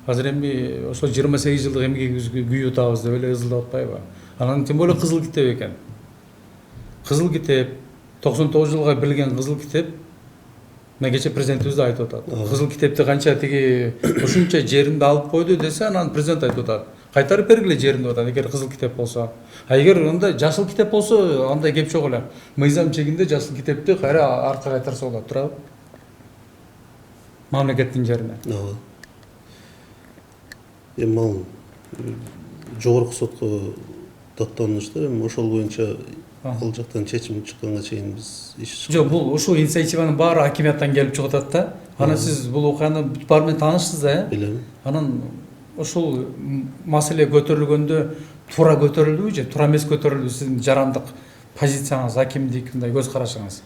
Азыр эми ошо 28 жылдык эмгегибизге күйүп атабыз деп эле ызылдап атпайбы? Анан тем более кызыл китеп экен. Кызыл китеп 99 жылга берилген кызыл китеп. Мен кече президентибиз да айтып атат. Кызыл китепти канча тиги ушунча жеринди алып койду десе, анан президент айтып атат. Кайтарып бергиле жеринди деп атат, эгер кызыл китеп болсо. А эгер андай жашыл китеп болсо, андай кеп жок эле. Мыйзам чегинде жашыл китепти кайра артка кайтарса болот, туурабы? Мамлекеттин жерине. Ооба. Эми ал жогорку сотко даттанышты, эми ошол боюнча ал жактан чечим чыкканга чейин биз иш. Жок, бул ушул инициативанын баары акимияттан келип чыгып атат да. Анан сиз бул окуяны бүт баары менен таанышсыз да, э? Билем. Анан ошол маселе көтөрүлгөндө туура көтөрүлдүбү же туура эмес көтөрүлдү сиздин жарандык позицияңыз, акимдик мындай көз карашыңыз?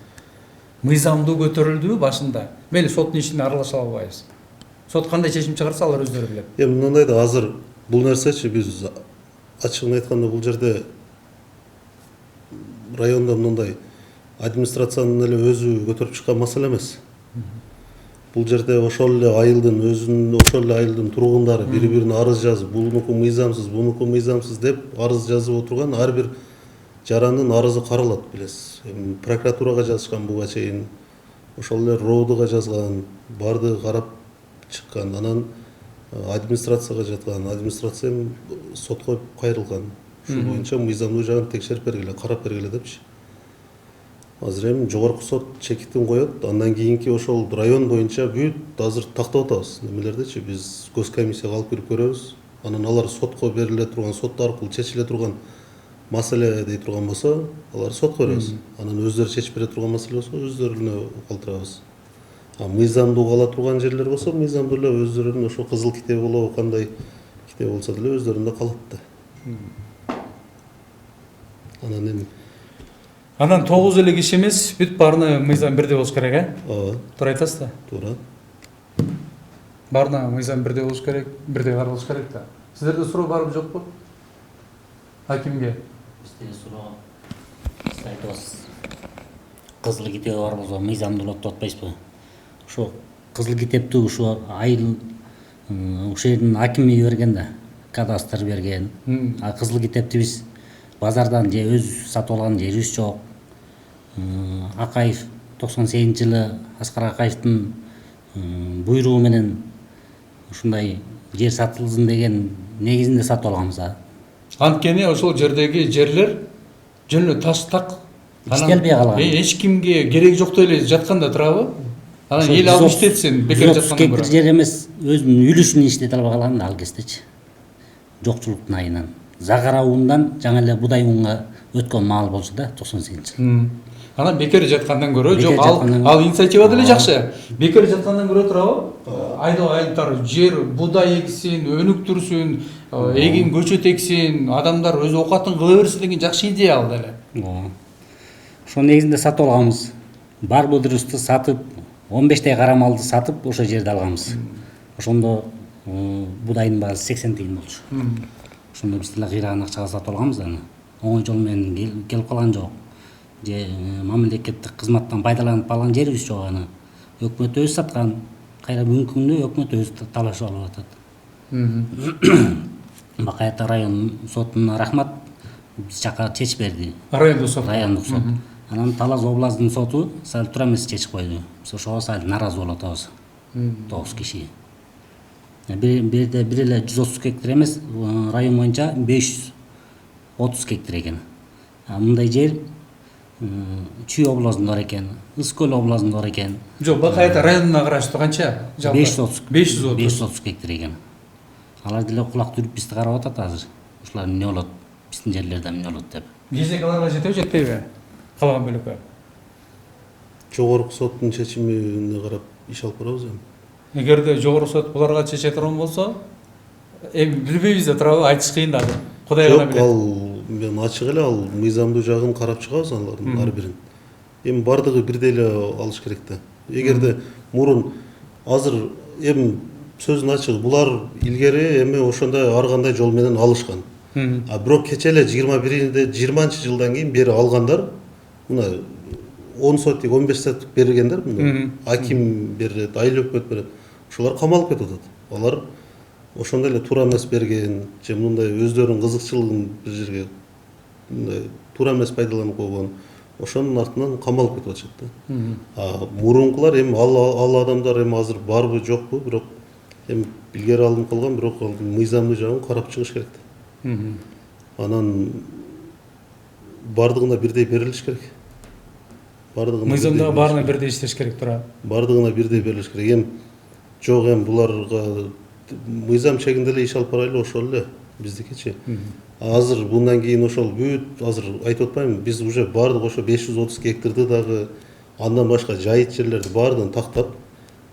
Мыйзамдуу көтөрүлдүбү башында? Мейли соттун ишине аралаша албайбыз. Сот кандай чечим чыгарса алар өздөрү билет. Эми мындай да азыр бул нерсечи биз ачыгын айтканда бул жерде районда мындай администрациянын эле өзү көтөрүп чыккан маселе эмес. Бул жерде ошол эле айылдын өзүнүн ошол эле айылдын тургундары бири-бирине арыз жазып, бунуку мыйзамсыз деп арыз жазып отурган ар бир жарандын арызы каралат, билесиз. Эми прокуратурага жазышкан буга чейин, ошол эле РОДга жазган, бардыгы карап чыккан, анан администрацияга жаткан, администрация сотко кайрылган. Ушул боюнча мыйзамдуу жагын текшерип бергиле, карап бергиле депчи. Азыр эми жогорку сот чекитин коет, андан кийинки ошол район боюнча бүт азыр тактап атабыз. Немелердечи биз госкомиссияга алып кирип көрөбүз. Анан алар сотко бериле турган, сот аркылуу чечиле турган маселе дей турган болсо, алар сотко беребиз. Анан өздөрү чечип бере турган маселе болсо, өздөрүнө калтырабыз. Мыйзамдуу кала турган жерлер болсо, мыйзамдуу эле өздөрүнүн ошо кызыл китеби болобу, кандай китеби болсо деле өздөрүндө калат да. Анан эми Анан 9 эле кишimiz бүт баарына мыйзам бирдей болуш керек, э? ооба. Туура айтасыз да? Туура. Баарына мыйзам бирдей болуш керек, бирдей каралыш керек да. Сиздерде суроо барбы жокпу? Акимге. Бизде суроо айтабыз. Кызыл китеби бар болсо мыйзамдуулук деп атпайсызбы? Ошо кызыл китепти ушу айыл ушул жердин акими берген да, кадастр берген. А кызыл китепти биз базардан же өз сатып алган жерибиз жок. Акаев 98-жылы Аскар Акаевдин буйругу менен ушундай жер сатылсын деген негизинде сатып алганбыз. Анткени ошол жердеги жерлер жөн эле таштак. Иштелбей калган. Эч кимге кереги жок эле жатканда турабы? Анан эл алып иштетсин, бекер жаткандан көрө. Жер эмес, өзүнүн үлүшүн иштете албай калган да ал кездечи. Жокчулуктун айынан. Загара уундан жаңа эле будай уунга өткөн маал болчу да 98-жылы. Анан бекер жаткандан көрө, жок ал инициатива деле жакшы. Бекер жаткандан көрө турабы? Айылдар жер будай эксин, өнүктүрсүн, эгин көчөт эксин, адамдар өз оокатын кыла берсин деген жакшы идея ал деле. Ошо негизинде сатып алганбыз. Бар будурубузду сатып, 15 кара малды сатып, ошо жерди алганбыз. Ошондо будайдын баасы 80 тиын болчу. Ошондо биз деле кыйраган акчага сатып алганбыз аны. Оңой жол менен келип калган жок. Же мамлекеттик кызматтан пайдаланып алган жерибиз жок аны. Өкмөт өзү саткан. Кайра бүгүнкү күндө өкмөт өзү талашып алып атат. Бакай Ата район сотуна рахмат, биз жака чечип берди. Райондук сот. Райондук сот. Анан Талас областын соту сал туура эмес чечип койду. Биз ошого сал нааразы болуп атабыз. 9 киши. Бир эле 130 гектар эмес, район боюнча 530 гектар экен. Мындай жер Чүй областында бар экен, Ызкөл областында бар экен. Жок, Бакай Ата районуна караштуу канча? 530 гектар экен. Алар деле кулак түрүп бизди карап атат азыр. Ушулар эмне болот? Биздин жерлерде эмне болот деп. Кезек аларга жетеби, жетпейби? Калган бөлүккө. Жогорку соттун чечимине карап иш алып барабыз эми. Эгерде жогорку сот буларга чече турган болсо, эми билбейбиз да турабы, айтыш кыйын да. Кудай гана билет. Жок, ал мен ачык эле ал мыйзамдуу жагын карап чыгабыз алардын ар бирин. Эми бардыгы бирдей эле алыш керек да. Эгерде мурун азыр эми сөзүн ачык, булар илгери эми ошондой ар кандай жол менен алышкан. А бирок кече эле 20-жылдан кийин бери алгандар мына 10 сотик, 15 сотик бергендер, мына аким берет, айыл өкмөт берет. Ошолар камалып кетип атат. Алар ошондой эле туура эмес берген, же мындай өздөрүнүн кызыкчылыгын бир жерге мындай туура эмес пайдаланып койгон. Ошонун артынан камалып кетип атышат да. Мурункулар эми ал адамдар эми азыр барбы жокпу, бирок эми илгери алынып калган, бирок ал мыйзамдуу жагын карап чыгыш керек да. Анан бардыгына бирдей берилиш керек. Мыйзамдагы баарына бирдей иштеш керек тура. Бардыгына бирдей берилиш керек. Эми жок, эми буларга мыйзам чегинде эле иш алып барайлы, ошол эле биздикичи. Азыр bundan кийин ошол бүт азыр айтып атпаймынбы, биз уже бардык ошо 530 гектарды дагы андан башка жайыт жерлерди баардыгын тактап,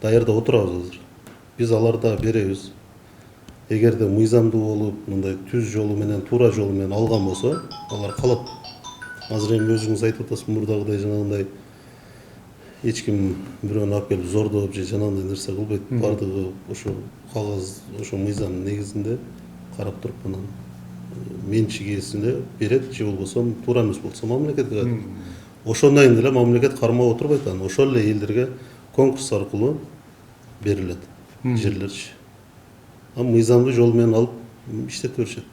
даярдап отурабыз азыр. Биз аларда беребиз. Эгерде мыйзамдуу болуп, мындай түз жолу менен, туура жолу менен алган болсо, алар калат. Азыр эми өзүңүз айтып атасыз, мурдагыдай жанагындай эч ким бирөөнү алып келип зордоп же жанагындай нерсе кылбайт. Бардыгы ошо кагаз, ошо мыйзам негизинде карап туруп анан менчик ээсине берет, же болбосо туура эмес болсо мамлекетке кайтат. Ошондойн деле мамлекет кармап отурбайт, анан ошол эле элдерге конкурс аркылуу берилет жерлерчи. Мыйзамдуу жол менен алып иштете беришет.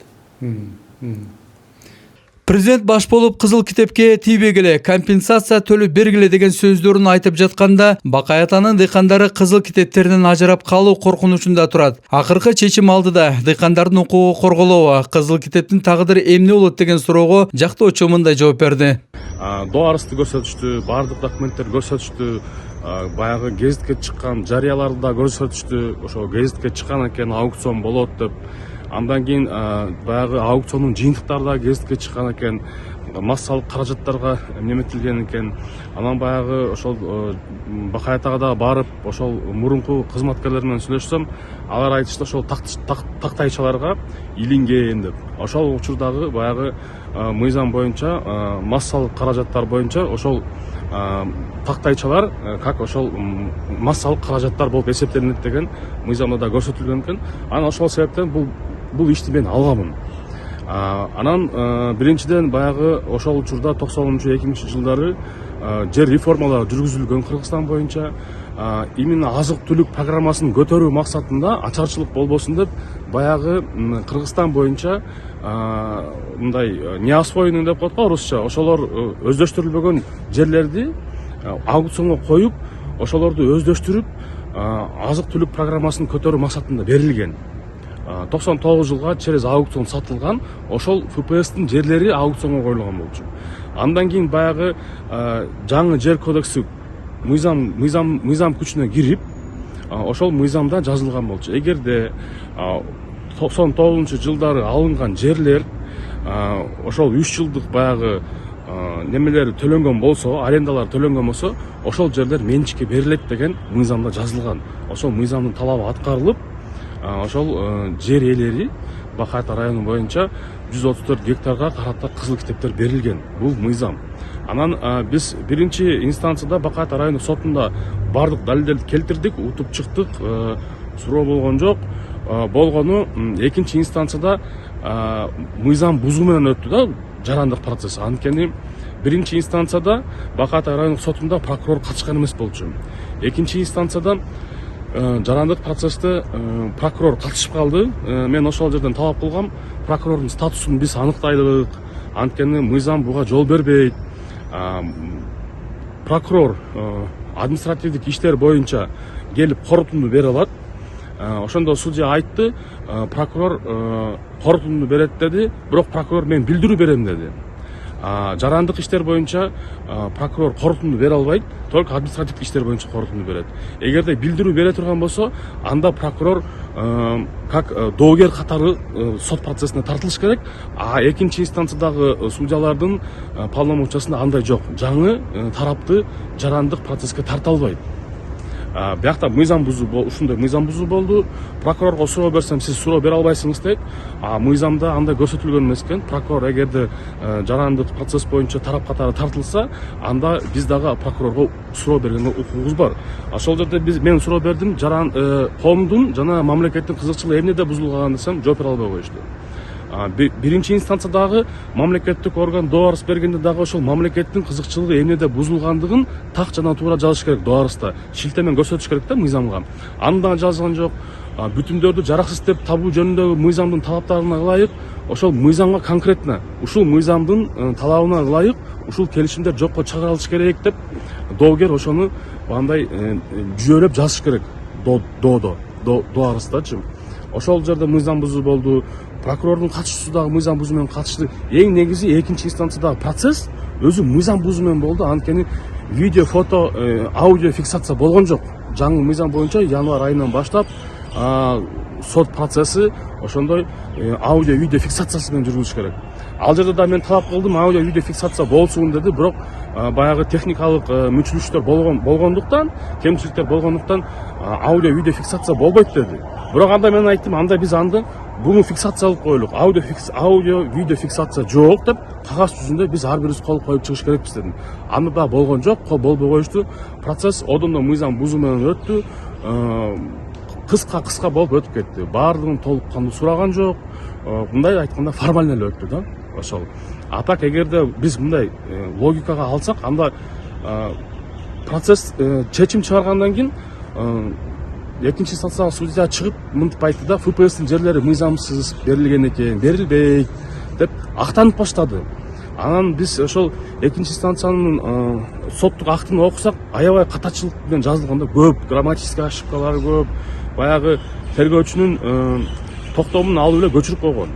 Президент баш болуп кызыл китепке тийбегиле, компенсация төлөп бергиле деген сөздөрүн айтып жатканда, Бакай атанын дыйкандары кызыл китептеринен ажырап калуу коркунучунда турат. Акыркы чечим алдыда дыйкандардын укугу корголобу, кызыл китептин тагдыры эмне болот деген суроого жактоочу мындай жооп берди. Доо арызды көрсөтүштү, баардык документтер көрсөтүштү, баягы гезитке чыккан жарыяларды да көрсөтүштү. Ошо гезитке чыккан экен, аукцион болот деп. Андан кийин баягы аукциондун жыйынтыктары да гезитке чыккан экен, массалык каражаттарга неметилген экен. Анан баягы ошол Бакай атага да барып, ошол мурунку кызматкерлер менен сүйлөшсөм, алар айтышты ошол тактайчаларга илинген деп. Ошол учурдагы баягы мыйзам боюнча, массалык каражаттар боюнча ошол тактайчалар как ошол массалык каражаттар болуп эсептелинет деген мыйзамда да көрсөтүлгөн экен. Анан ошол себептен бул ишти мен алганмын. Анан биринчиден баягы ошол учурда 90-2000 жылдары жер реформалары жүргүзүлгөн Кыргызстан боюнча. Именно азык-түлүк программасын көтөрүү максатында ачарчылык болбосун деп баягы Кыргызстан боюнча мындай неосвоенный деп коет го орусча, ошолор өздөштүрүлбөгөн жерлерди аукционго коюп, ошолорду өздөштүрүп азык-түлүк программасын көтөрүү максатында берилген. 99 жылга через аукцион сатылган, ошол ФПСтин жерлери аукционго коюлган болчу. Андан кийин баягы жаңы жер кодекси мыйзам күчүнө кирип, ошол мыйзамда жазылган болчу. Эгерде 99 жылдары алынган жерлер ошол 3 жылдык баягы немелери төлөнгөн болсо, арендалар төлөнгөн болсо, ошол жерлер менчикке берилет деген мыйзамда жазылган. Ошол мыйзамдын талабы аткарылып, ошол жер ээлери Бакай ата району боюнча 134 гектарга карата кызыл китептер берилген. Бул мыйзам. Анан биз биринчи инстанцияда Бакай ата райондук сотунда бардык далилдерди келтирдик, утуп чыктык, суроо болгон жок. Болгону экинчи инстанцияда мыйзам бузуу менен өттү да жарандык процесс. Анткени биринчи инстанцияда Бакай ата райондук сотунда прокурор катышкан эмес болчу. Экинчи инстанцияда жарандык процессте прокурор катышып калды. Мен ошол жерден талап кылгам, прокурордун статусун биз аныктайлык. Анткени мыйзам буга жол бербейт. Прокурор административдик иштер боюнча келип корутунду бере алат. Ошондо судья айтты, прокурор корутунду берет деди, бирок прокурор мен билдирүү берем деди. Жарандык иштер боюнча прокурор корутунду бере албайт, только административдик иштер боюнча корутунду берет. Эгерде билдирүү бере турган болсо, анда прокурор как доогер катары сот процессине тартылыш керек. Экинчи инстанциядагы судьялардын полномочиясында андай жок. Жаңы тарапты жарандык процесске тарта албайт. Биякта мыйзам бузуу ушундай мыйзам бузуу болду. Прокурорго суроо берсем, сиз суроо бере албайсыңыз дейт. Мыйзамда андай көрсөтүлгөн эмес экен. Прокурор эгерде жарандык процесс боюнча тарап катары тартылса, анда биз дагы прокурорго суроо бергенге укугубуз бар. Ошол жерде мен суроо бердим, коомдун жана мамлекеттин кызыкчылыгы эмнеде бузулган десем, жооп бере албай коюшту. Биринчи инстанциядагы мамлекеттик орган доо арыз бергенде дагы ошол мамлекеттин кызыкчылыгы эмнеде бузулгандыгын так жана туура жазыш керек доо арызда. Шилтемен көрсөтүш керек да мыйзамга. Анда жазылган жок. Бүтүмдөрдү жараксыз деп табуу жөнүндөгү мыйзамдын талаптарына ылайык, ошол мыйзамга конкретно, ушул мыйзамдын талабына ылайык, ушул келишимдер жокко чыгарылыш керек деп доогер ошону андай жүйөлөп жазыш керек доо арыздачы. Ошол жерде мыйзам бузуу болду. Прокурордун катышуусу дагы мыйзам бузуу менен катышты. Эң негизи экинчи инстанциядагы процесс өзү мыйзам бузуу менен болду. Анткени видео, фото, аудио фиксация болгон жок. Жаңы мыйзам боюнча январь айынан баштап сот процесси ошондой аудио, видео фиксациясы менен жүргүзүш керек. Ал жерде да мен талап кылдым, аудио, видео фиксация болсун деди, бирок баягы техникалык мүчүлүштөр болгондуктан, кемчиликтер болгондуктан аудио видео фиксация болбойт деди. Бирок анда мен айттым, анда биз анды буну фиксациялап коелук. Аудио видео фиксация жок деп кагаз жүзүндө биз ар бирибиз кол коюп чыгыш керекпиз дедим. Анда да болгон жок, кол болбой коюшту. Процесс одондо мыйзам бузуу менен өттү. Кыска болуп өтүп кетти. Баардыгын толук кандуу сураган жок. Мындай айтканда формально эле өттү да. Ошол. А так эгерде биз мындай логикага алсак, анда процесс чечим чыгаргандан кийин экинчи инстанцияга судья чыгып мынтип айтты да, ФПСтин жерлери мыйзамсыз берилген экен, берилбейт деп актанып баштады. Анан биз ошол экинчи инстанциянын соттук актын окусак, аябай катачылык менен жазылганда көп, грамматический ошибкалары көп, баягы тергөөчүнүн токтомун алып эле көчүрүп койгон.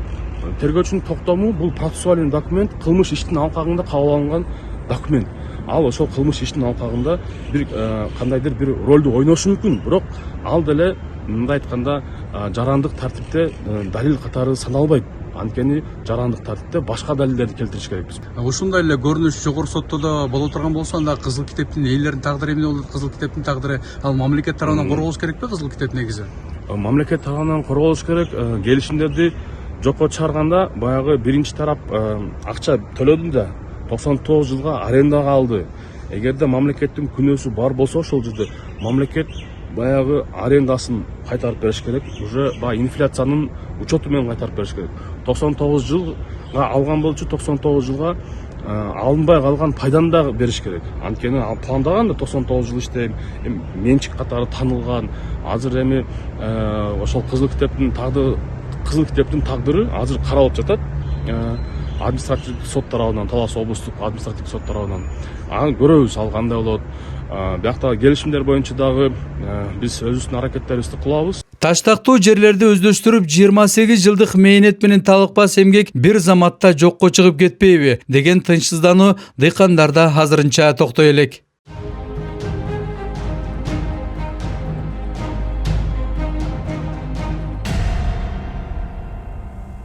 Тергөөчүнүн токтому бул процессуальный документ, кылмыш иштин алкагында кабыл алынган документ. Ал ошол кылмыш иштин алкагында бир кандайдыр бир ролду ойношу мүмкүн, бирок ал деле мындай айтканда жарандык тартипте далил катары саналбайт. Анткени жарандык тартипте башка далилдерди келтириш керекпиз. Ушундай эле көрүнүш жогорку сотто да боло турган болсо, анда кызыл китептин ээлеринин тагдыры эмне болот? Кызыл китептин тагдыры ал мамлекет тарабынан корголуш керекпи? Кызыл китеп негизи мамлекет тарабынан корголуш керек. Келишимдерди жокко чыгарганда баягы биринчи тарап акча төлөдү да 99 жылга арендага алды. Эгерде мамлекеттин күнөөсү бар болсо, ошол жерде мамлекет баягы арендасын кайтарып бериш керек. Уже баягы инфляциянын учету менен кайтарып бериш керек. 99 жылга алган болчу, 99 жылга алынбай калган пайданы да бериш керек. Анткени ал пландаган да 99 жыл иштейм, менчик катары танылган. Азыр эми ошол кызыл китептин тагдыры азыр каралып жатат. Административдик сот тарабынан, Талас облустук административдик сот тарабынан. Аны көрөбүз, ал кандай болот. Биякта келишимдер боюнча дагы биз өзүбүздүн аракеттерибизди кылабыз. Таштактуу жерлерди өздөштүрүп 28 жылдык мээнет менен талыкпас эмгек бир заматта жокко чыгып кетпейби деген тынчсыздануу дыйкандарда азырынча токтой элек.